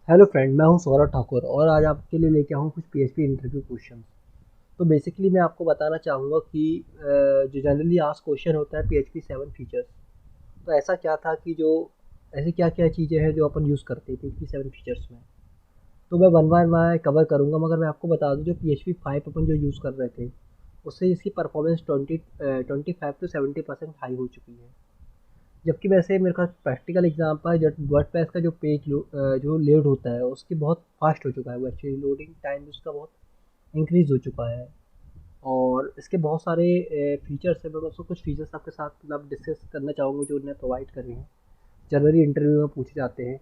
Hello friend, मैं हूं सौरभ ठाकुर और आज आपके लिए लेके आया हूं कुछ पीएचपी इंटरव्यू क्वेश्चन। तो बेसिकली मैं आपको बताना चाहूँगा कि जो जनरली आस्क क्वेश्चन होता है पीएचपी 7 फीचर्स। तो ऐसा क्या था कि जो ऐसी क्या क्या चीज़ें हैं जो अपन यूज़ करते हैं पीएचपी 7 फीचर्स में। तो मैं वन बाय वन कवर करूँगा, मगर मैं आपको बता दूँ जो पीएचपी 5 अपन जो यूज़ कर रहे थे उससे इसकी परफॉर्मेंस 25 to 70% हाई हो चुकी है। जबकि वैसे मेरे पास प्रैक्टिकल एग्जाम्पल है, जब वर्डप्रेस का जो जो लोड होता है उसकी बहुत फास्ट हो चुका है। वो एक्चुअली लोडिंग टाइम उसका बहुत इंक्रीज़ हो चुका है। और इसके बहुत सारे फीचर्स हैं। मैं उसको कुछ फीचर्स आपके साथ मतलब डिस्कस करना चाहूँगा जो उन्हें प्रोवाइड कर रहे हैं, जनरली इंटरव्यू में पूछे जाते हैं।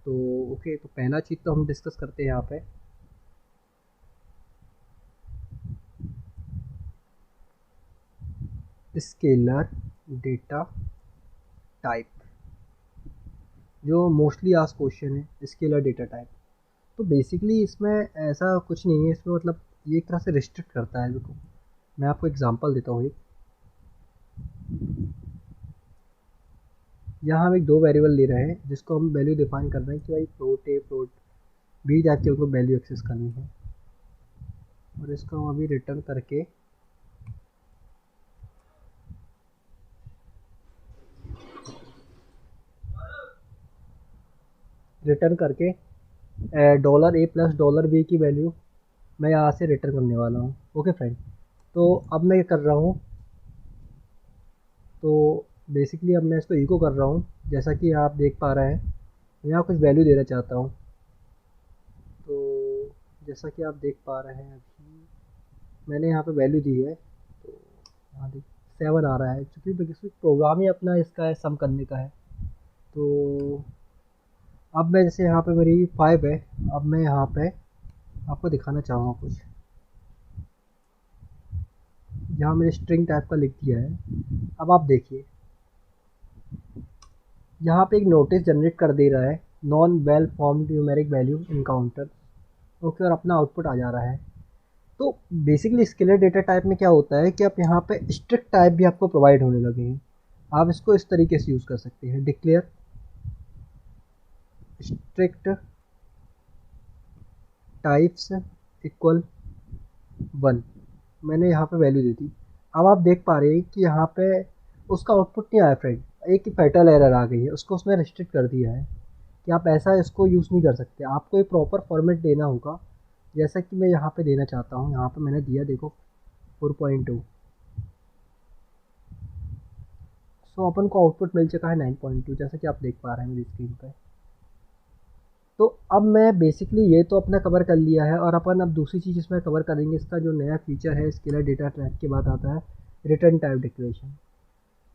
तो ओके, तो पहला चीज़ तो हम डिस्कस करते हैं यहाँ पे स्केलर डेटा टाइप। जो मोस्टली आस्क क्वेश्चन है स्केलर डेटा टाइप। तो बेसिकली इसमें ऐसा कुछ नहीं है, इसमें मतलब ये एक तरह से रिस्ट्रिक्ट करता है। देखो, मैं आपको एग्जांपल देता हूँ एक। यहाँ हम एक दो वेरिएबल ले रहे हैं जिसको हम वैल्यू डिफाइन कर रहे हैं कि भाई फ्लोट ए फ्लोट बी टाइप के उनको वैल्यू एक्सेस करनी है। और इसको हम अभी रिटर्न करके dollar A plus dollar B की वैल्यू मैं यहाँ से रिटर्न करने वाला हूँ। ओके फ्रेंड, तो अब मैं क्या कर रहा हूँ, तो बेसिकली अब मैं इसको इको कर रहा हूँ। जैसा कि आप देख पा रहे हैं, मैं यहाँ कुछ वैल्यू देना चाहता हूँ। तो जैसा कि आप देख पा रहे हैं, अभी मैंने यहाँ पे वैल्यू दी है। तो यहाँ देख 7 आ रहा है, क्योंकि बेसिक प्रोग्राम ही अपना इसका है, सम करने का है। तो अब मैं जैसे यहाँ पे मेरी 5 है, अब मैं यहाँ पे आपको दिखाना चाहूँगा कुछ। यहाँ मैंने स्ट्रिंग टाइप का लिख दिया है। अब आप देखिए, यहाँ पे एक नोटिस जनरेट कर दे रहा है, non well formed numeric value encounter. Okay, और अपना आउटपुट आ जा रहा है। तो बेसिकली स्केलर डेटा टाइप में क्या होता है कि आप यहाँ पे स्ट्रिक्ट टाइप भी आपको प्रोवाइड होने लगे हैं। आप इसको इस तरीके से यूज़ कर सकते हैं, डिक्लेयर स्ट्रिक्ट टाइप्स इक्वल 1। मैंने यहाँ पे वैल्यू दी थी। अब आप देख पा रहे हैं कि यहाँ पे उसका आउटपुट नहीं आया फ्रेंड, एक ही फैटल एरर आ गई है। उसको उसने रिस्ट्रिक्ट कर दिया है कि आप ऐसा इसको यूज़ नहीं कर सकते, आपको एक प्रॉपर फॉर्मेट देना होगा। जैसा कि मैं यहाँ पे देना चाहता हूँ, यहाँ पे मैंने दिया, देखो 4.2। सो अपन को आउटपुट मिल चुका है 9.2, जैसा कि आप देख पा रहे हैं मेरी स्क्रीन पे। तो अब मैं बेसिकली ये तो अपना कवर कर लिया है, और अपन अब दूसरी चीज़ इसमें कवर करेंगे। इसका जो नया फीचर है स्केलर डेटा टाइप के बाद आता है रिटर्न टाइप डिक्लेरेशन।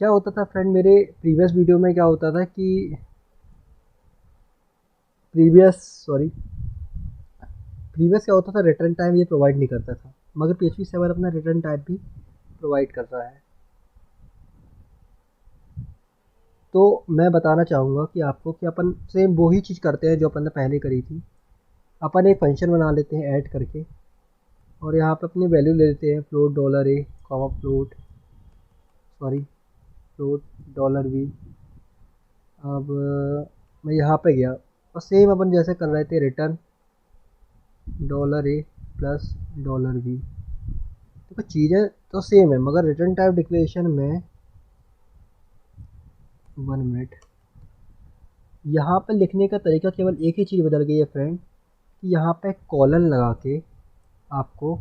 क्या होता था फ्रेंड, मेरे प्रीवियस वीडियो में क्या होता था कि प्रीवियस सॉरी प्रीवियस क्या होता था, रिटर्न टाइप ये प्रोवाइड नहीं करता था, मगर PHP 7 अपना रिटर्न टाइप भी प्रोवाइड कर रहा है। तो मैं बताना चाहूँगा कि आपको कि अपन सेम वही चीज़ करते हैं जो अपन ने पहले करी थी। अपन एक फंक्शन बना लेते हैं ऐड करके, और यहाँ पे अपनी वैल्यू ले लेते हैं float dollar A comma float dollar B. अब मैं यहाँ पे गया और सेम अपन जैसे कर रहे थे, return dollar A plus dollar B. देखो चीज़ें तो सेम है, मगर रिटर्न टाइप डिक्लेरेशन में 1 मिनट, यहाँ पे लिखने का तरीका केवल एक ही चीज़ बदल गई है फ्रेंड, कि यहाँ पे कॉलन लगा के आपको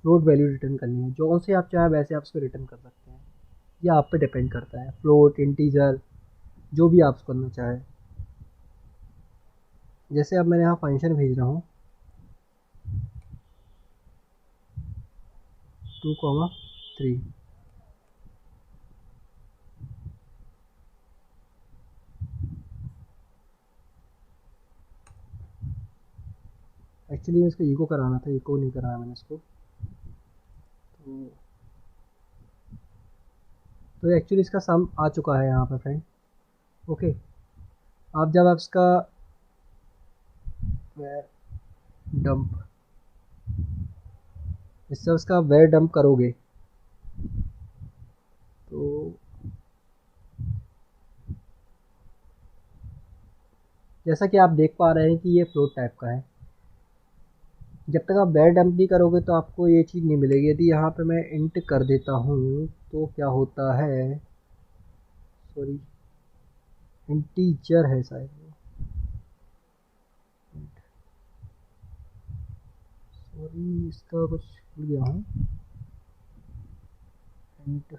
फ्लोट वैल्यू रिटर्न करनी है। जो से आप चाहे वैसे आप उसको रिटर्न कर सकते हैं, ये आप पे डिपेंड करता है, फ्लोट इंटीजर जो भी आप करना चाहें। जैसे अब मैंने यहाँ फंक्शन भेज रहा हूँ 2,3। एक्चुअली मैं इसको इको कराना था, इको नहीं कराया मैंने इसको। तो एक्चुअली इसका सम आ चुका है यहाँ पर फ्रेंड। ओके, आप जब आप इसका डंप इससे उसका वेयर डंप करोगे तो, जैसा कि आप देख पा रहे हैं कि ये फ्लोट टाइप का है। जब तक आप बैर डंप नहीं करोगे तो आपको ये चीज़ नहीं मिलेगी। यदि यहाँ पे मैं इंट कर देता हूँ तो क्या होता है, सॉरी इंटीजर है शायद, सॉरी इसका कुछ भूल गया हूँ। इंट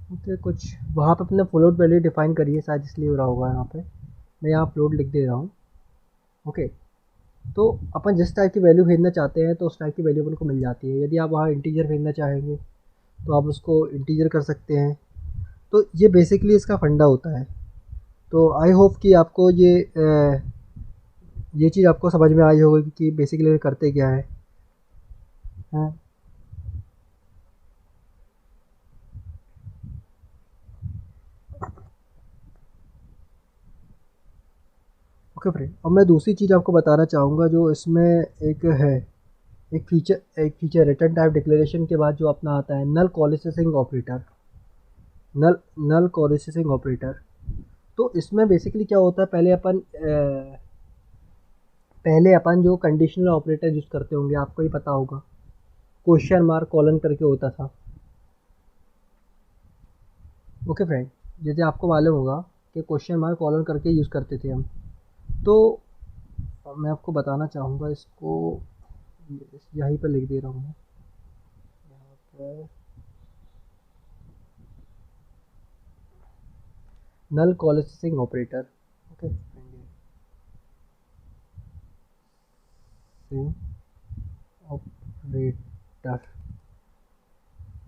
ओके, कुछ वहाँ पे अपने फ्लोट वैल्यू डिफाइन करिए, शायद इसलिए हो रहा होगा। यहाँ पे मैं यहाँ फ्लोट लिख दे रहा हूँ। ओके, तो अपन जिस टाइप की वैल्यू भेजना चाहते हैं तो उस टाइप की वैल्यू अपन को मिल जाती है। यदि आप वहाँ इंटीजर भेजना चाहेंगे तो आप उसको इंटीजर कर सकते हैं। तो ये बेसिकली इसका फंडा होता है। तो आई होप कि आपको ये चीज़ आपको समझ में आई होगी कि बेसिकली करते क्या है। हाँ, ओके फ्रेंड, अब मैं दूसरी चीज़ आपको बताना चाहूँगा जो इसमें एक है, एक फीचर रिटर्न टाइप डिक्लेरेशन के बाद जो अपना आता है नल कोलिसेसिंग ऑपरेटर। नल नल कोलिसेसिंग ऑपरेटर, तो इसमें बेसिकली क्या होता है, पहले अपन जो कंडीशनल ऑपरेटर यूज़ करते होंगे आपको ही पता होगा, क्वेश्चन मार्क कॉलन करके होता था। ओके फ्रेंड, जैसे आपको मालूम होगा कि क्वेश्चन मार्क कॉलन करके यूज़ करते थे हम। तो मैं आपको बताना चाहूँगा इसको, यहीं पर लिख दे रहा हूँ मैं, यहाँ पर नल कोलिसेसिंग ऑपरेटर। Okay, operator.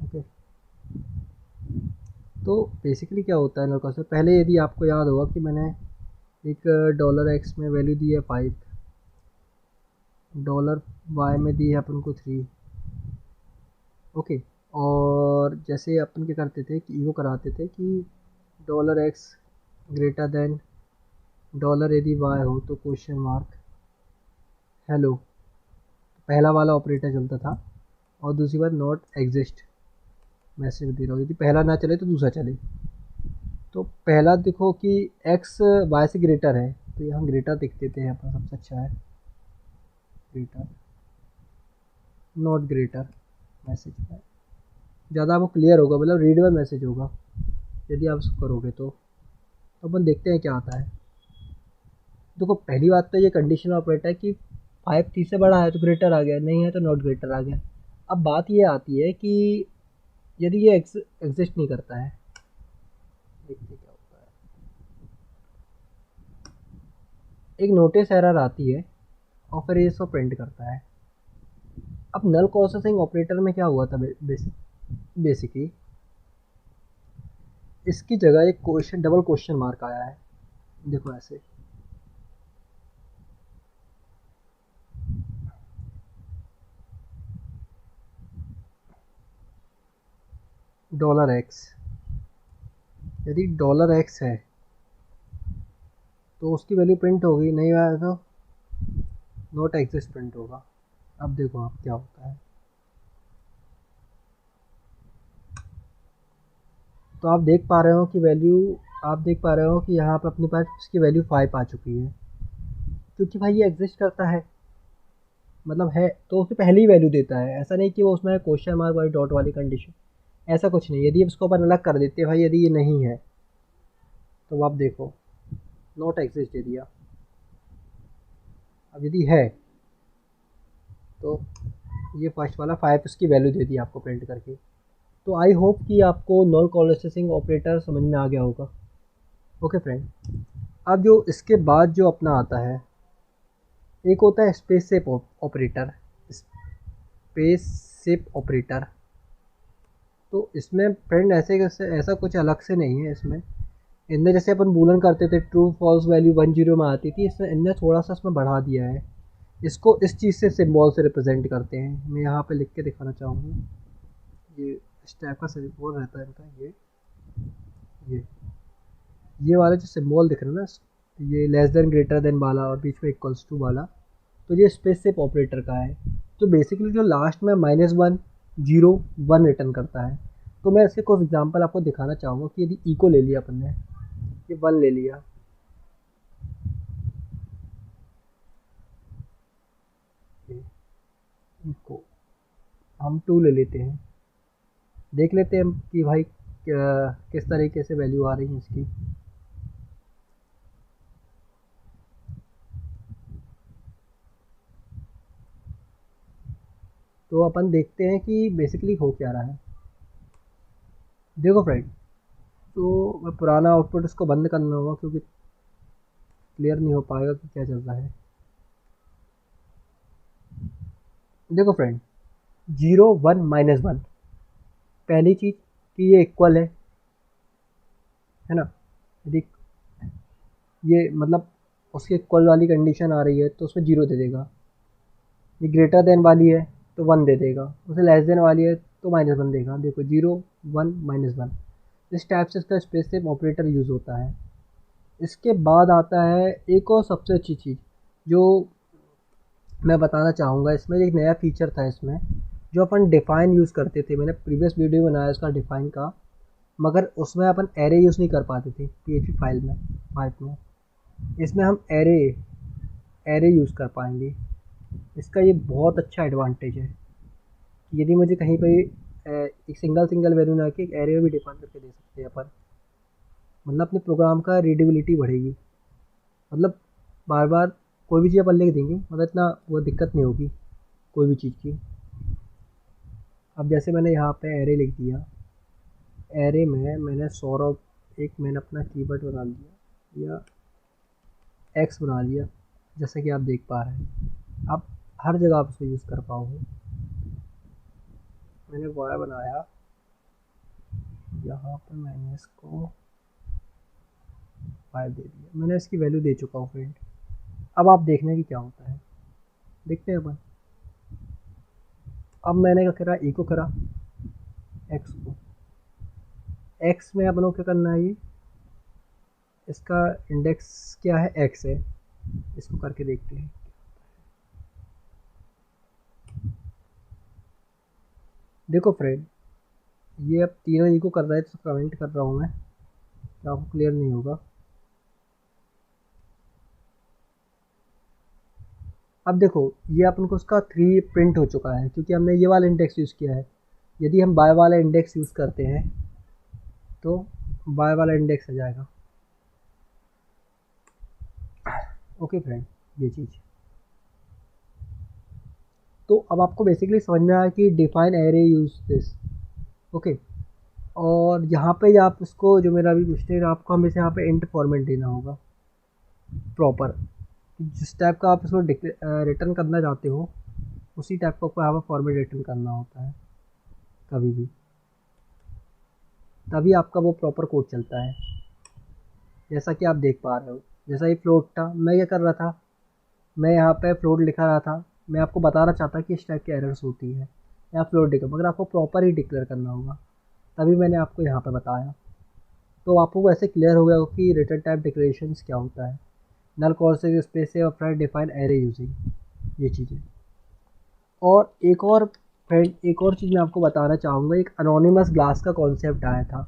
ओके, तो बेसिकली क्या होता है नल से पहले, यदि आपको याद होगा कि मैंने एक $x में वैल्यू दी है 5, $y में दी है अपन को 3। ओके, और जैसे अपन क्या करते थे कि ईगो कराते थे कि $x ग्रेटर देन यदि y हो तो क्वेश्चन मार्क हेलो, पहला वाला ऑपरेटर चलता था। और दूसरी बात नॉट एग्जिस्ट मैसेज दे रहा हूँ, यदि पहला ना चले तो दूसरा चले। तो पहला देखो कि x y से ग्रेटर है तो यहाँ ग्रेटर लिख देते हैं अपन, सबसे अच्छा है ग्रेटर, नॉट ग्रेटर मैसेज है, ज़्यादा आपको क्लियर होगा, मतलब रीडेबल मैसेज होगा यदि आप उसको करोगे तो अपन देखते हैं क्या आता है। देखो पहली बात तो ये कंडीशनल ऑपरेटर है कि 5 3 से बड़ा है तो ग्रेटर आ गया, नहीं है तो नॉट ग्रेटर आ गया। अब बात ये आती है कि यदि ये एग्जिस्ट नहीं करता है, देखते क्या होता है, एक नोटिस एरर आती है और फिर ये इसको प्रिंट करता है। अब नल प्रोसेसिंग ऑपरेटर में क्या हुआ था, बेसिकली इसकी जगह एक डबल क्वेश्चन मार्क आया है, देखो ऐसे। $x, यदि $x है तो उसकी वैल्यू प्रिंट होगी, नहीं आया तो नॉट एग्जिस्ट प्रिंट होगा। अब देखो आप क्या होता है, तो आप देख पा रहे हो कि यहाँ पर अपने पास इसकी वैल्यू 5 आ चुकी है, क्योंकि भाई ये एग्जिस्ट करता है, मतलब है तो उसकी पहली वैल्यू देता है। ऐसा नहीं कि वो उसमें क्वेश्चन मार्क वाली डॉट वाली कंडीशन, ऐसा कुछ नहीं। यदि इसको अपन अलग कर देते हैं भाई, यदि ये नहीं है तो आप देखो नॉट एग्जिस्ट दे दिया। अब यदि है तो ये फर्स्ट वाला 5 उसकी वैल्यू दे दी आपको प्रिंट करके। तो आई होप कि आपको नॉन कोलिसेसिंग ऑपरेटर समझ में आ गया होगा। ओके फ्रेंड, अब जो इसके बाद जो अपना आता है, एक होता है space ship operator. Space ship operator, तो इसमें फ्रेंड ऐसा कुछ अलग से नहीं है। इसमें इनने जैसे अपन बूलन करते थे ट्रू फॉल्स वैल्यू 1 0 में आती थी, इसमें इनने थोड़ा सा इसमें बढ़ा दिया है। इसको इस चीज़ से सिंबल से रिप्रेजेंट करते हैं। मैं यहाँ पे लिख के दिखाना चाहूँगा, ये इस टाइप का सिंबल रहता है इनका। ये वाला जो सिंबल दिख रहा है ना, ये लेस देन ग्रेटर देन वाला और बीच में इक्वल्स टू वाला, तो ये स्पेस शिप ऑपरेटर का है। तो बेसिकली जो लास्ट में -1 0 1 रिटर्न करता है। तो मैं इसके कुछ एग्जांपल आपको दिखाना चाहूँगा कि यदि इको ले लिया अपन ने, ये 1 ले लिया, इको हम 2 ले लेते हैं, देख लेते हैं कि भाई किस तरीके से वैल्यू आ रही है इसकी। तो अपन देखते हैं कि बेसिकली हो क्या रहा है। देखो फ्रेंड, तो मैं पुराना आउटपुट इसको बंद करना होगा क्योंकि क्लियर नहीं हो पाएगा कि क्या चल रहा है। देखो फ्रेंड, 0 1 -1, पहली चीज़ कि ये इक्वल है ना। यदि ये मतलब उसके इक्वल वाली कंडीशन आ रही है तो उसमें 0 दे देगा। ये ग्रेटर देन वाली है तो 1 दे देगा, उसे लेस देन वाली है तो -1 देगा। देखो 0 1 -1, इस टाइप से इसका स्पेसिव ऑपरेटर यूज़ होता है। इसके बाद आता है एक और सबसे अच्छी चीज़ जो मैं बताना चाहूँगा। इसमें एक नया फीचर था इसमें, जो अपन डिफ़ाइन यूज़ करते थे। मैंने प्रीवियस वीडियो बनाया इसका डिफ़ाइन का, मगर उसमें अपन एरे यूज़ नहीं कर पाते थे PHP फाइल में। इसमें हम एरे यूज़ कर पाएंगे। इसका ये बहुत अच्छा एडवांटेज है। यदि मुझे कहीं पे एक सिंगल वैल्यू ना कि एक एरे में भी डिफाइन करके दे सकते हैं अपन, मतलब अपने प्रोग्राम का रीडेबिलिटी बढ़ेगी। मतलब बार बार कोई भी चीज़ अपन लिख देंगे, मतलब इतना वो दिक्कत नहीं होगी कोई भी चीज़ की। अब जैसे मैंने यहाँ पे एरे लिख दिया, एरे में मैंने सौरभ मैंने अपना कीवर्ड बना लिया या एक्स बना लिया, जैसा कि आप देख पा रहे हैं। आप हर जगह आप इसको यूज़ कर पाओगे। मैंने वाई बनाया, यहाँ पर मैंने इसको 5 दे दिया, मैंने इसकी वैल्यू दे चुका हूँ फ्रेंड। अब आप देखने की क्या होता है, देखते हैं अपन। अब मैंने क्या करा, इको करा एक्स को, एक्स में अपन को क्या करना है, ये इसका इंडेक्स क्या है, एक्स है। इसको करके देखते हैं। देखो फ्रेंड, ये अब तीनों इको कर रहा है तो कमेंट कर रहा हूँ मैं, तो आपको क्लियर नहीं होगा। अब देखो, ये अपन को उसका 3 प्रिंट हो चुका है क्योंकि हमने ये वाला इंडेक्स यूज़ किया है। यदि हम बाय वाला इंडेक्स यूज़ करते हैं तो बाय वाला इंडेक्स आ जाएगा। ओके फ्रेंड, ये चीज़ तो अब आपको बेसिकली समझ में आया कि define array use this. Okay, और यहाँ पे आप इसको, जो मेरा अभी मिस्टेक, आपको हमेशा यहाँ पे इंट फॉर्मेट देना होगा प्रॉपर। जिस टाइप का आप इसको रिटर्न करना चाहते हो उसी टाइप का आपको यहाँ पर फॉर्मेट रिटर्न करना होता है कभी भी, तभी आपका वो प्रॉपर कोड चलता है। जैसा कि आप देख पा रहे हो, जैसा ये फ्लोट था, मैं क्या कर रहा था, मैं यहाँ पे फ्लोट लिखा रहा था। मैं आपको बताना चाहता कि इस टाइप की एरर्स होती है, या फ्लोट डिक्लेयर, मगर आपको प्रॉपर ही डिक्लेयर करना होगा, तभी मैंने आपको यहाँ पे बताया। तो आपको ऐसे क्लियर हो गया हो कि रिटर्न टाइप डिक्लेरेशंस क्या होता है, नल कॉन्सेप्ट स्पेस से और फ्रेंड डिफाइन एरे यूजिंग, ये चीज़ें। और एक और चीज़ मैं आपको बताना चाहूँगा, एक अनोनिमस ग्लास का कॉन्सेप्ट आया था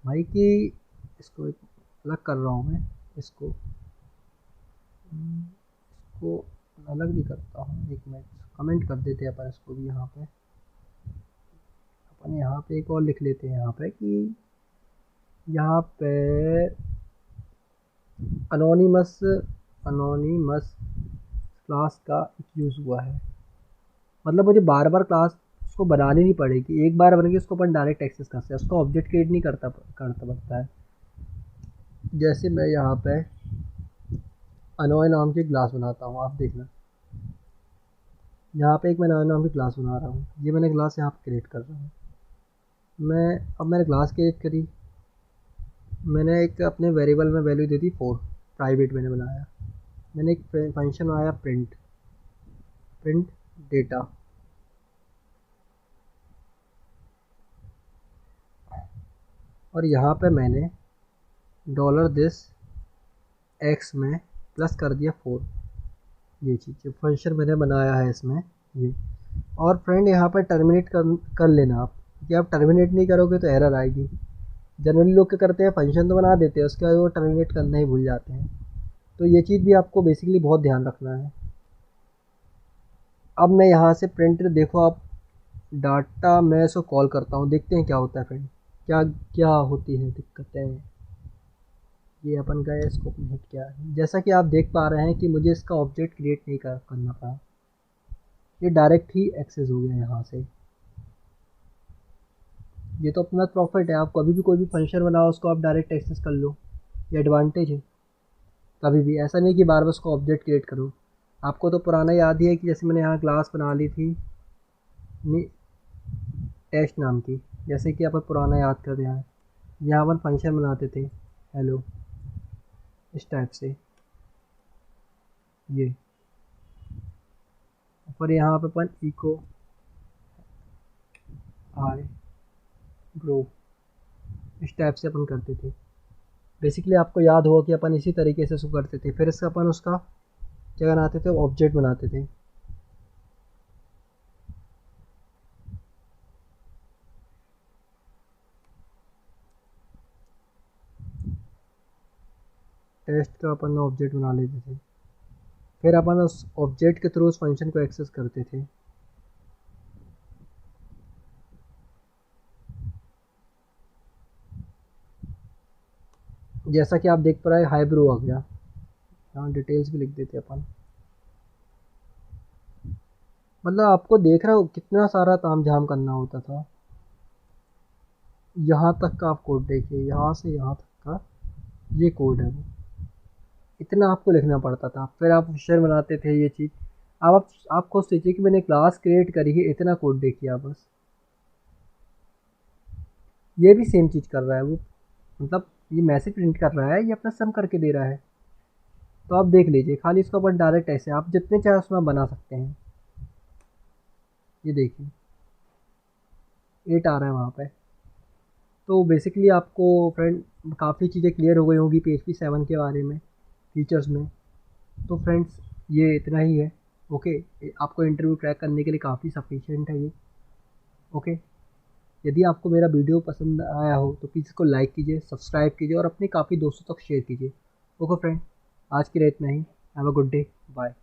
भाई, कि इसको एक अलग कर रहा हूँ मैं, इसको अलग भी करता हूँ। एक मिनट, कमेंट कर देते हैं अपन इसको भी। यहाँ पे अपन यहाँ पे एक और लिख लेते हैं, यहाँ पे कि यहाँ पे अनोनिमस क्लास का यूज़ हुआ है। मतलब मुझे बार बार क्लास उसको बनानी नहीं पड़ेगी, एक बार बन के उसको अपन डायरेक्ट एक्सेस कर सकते हैं, उसको ऑब्जेक्ट क्रिएट नहीं करता पड़ता है। जैसे मैं यहाँ पे अनोय नाम की क्लास बनाता हूँ, आप देखना, यहाँ पे एक मैं अनोय नाम की क्लास बना रहा हूँ। ये मैंने क्लास यहाँ पे क्रिएट कर रहा हूँ मैंने क्लास क्रिएट करी, मैंने एक अपने वेरिएबल में वैल्यू दे दी 4, प्राइवेट मैंने बनाया। मैंने एक फंक्शन बनाया प्रिंट डेटा, और यहाँ पे मैंने $this x में प्लस कर दिया 4। ये चीज़ जो फंक्शन मैंने बनाया है इसमें, ये और फ्रेंड यहाँ पर टर्मिनेट कर लेना आप, कि आप टर्मिनेट नहीं करोगे तो एरर आएगी। जनरली लोग क्या करते हैं, फंक्शन तो बना देते हैं, उसके बाद वो टर्मिनेट करना ही भूल जाते हैं। तो ये चीज़ भी आपको बेसिकली बहुत ध्यान रखना है। अब मैं यहाँ से प्रिंट देखो आप, डाटा मैं इसको कॉल करता हूँ, देखते हैं क्या होता है फ्रेंड, क्या क्या होती है दिक्कतें। ये अपन का स्कोप में क्या है, जैसा कि आप देख पा रहे हैं कि मुझे इसका ऑब्जेक्ट क्रिएट नहीं करना पड़ा, ये डायरेक्ट ही एक्सेस हो गया यहाँ से। ये तो अपना प्रॉफिट है, आप कभी भी कोई भी फंक्शन बनाओ उसको आप डायरेक्ट एक्सेस कर लो, ये एडवांटेज है। कभी भी ऐसा नहीं कि बार बार उसको ऑब्जेक्ट क्रिएट करो। आपको तो पुराना याद ही है कि जैसे मैंने यहाँ क्लास बना ली थी टेस्ट नाम की, जैसे कि अपन पुराना याद कर रहे हैं, यहाँ अपन फंक्शन बनाते थे हेलो इस टाइप से, ये पर यहाँ पे अपन इको हाय ब्रो इस टाइप से अपन करते थे। बेसिकली आपको याद होगा कि अपन इसी तरीके से उसको करते थे, फिर इससे अपन उसका क्या बनाते थे, ऑब्जेक्ट बनाते थे। टेस्ट का अपन ऑब्जेक्ट बना लेते थे, फिर अपन उस ऑब्जेक्ट के थ्रू उस फंक्शन को एक्सेस करते थे। जैसा कि आप देख पा रहे हैं हाई ब्रो आ गया, यहाँ डिटेल्स भी लिख देते अपन। मतलब आपको देख रहा हो कितना सारा ताम झाम करना होता था। यहाँ तक का आप कोड देखिए, यहाँ से यहाँ तक का ये कोड है वो, इतना आपको लिखना पड़ता था, फिर आप फिशर बनाते थे ये चीज़। अब आप खुद सोचिए कि मैंने क्लास क्रिएट करी है, इतना कोड देखिए आप बस। ये भी सेम चीज़ कर रहा है वो, मतलब ये मैसेज प्रिंट कर रहा है, ये अपना सम करके दे रहा है। तो आप देख लीजिए, खाली इसको अपन डायरेक्ट ऐसे आप जितने चाहे उसमें बना सकते हैं। ये देखिए 8 आ रहा है वहाँ पे। तो बेसिकली आपको फ्रेंड काफ़ी चीज़ें क्लियर हो गई होंगी PHP 7 के बारे में, फीचर्स में। तो फ्रेंड्स ये इतना ही है। ओके, आपको इंटरव्यू क्रैक करने के लिए काफ़ी सफिशिएंट है ये। ओके, यदि आपको मेरा वीडियो पसंद आया हो तो प्लीज़ इसको लाइक कीजिए, सब्सक्राइब कीजिए और अपने काफ़ी दोस्तों तक शेयर कीजिए। ओके फ्रेंड, आज के लिए इतना ही। Have a good day, bye.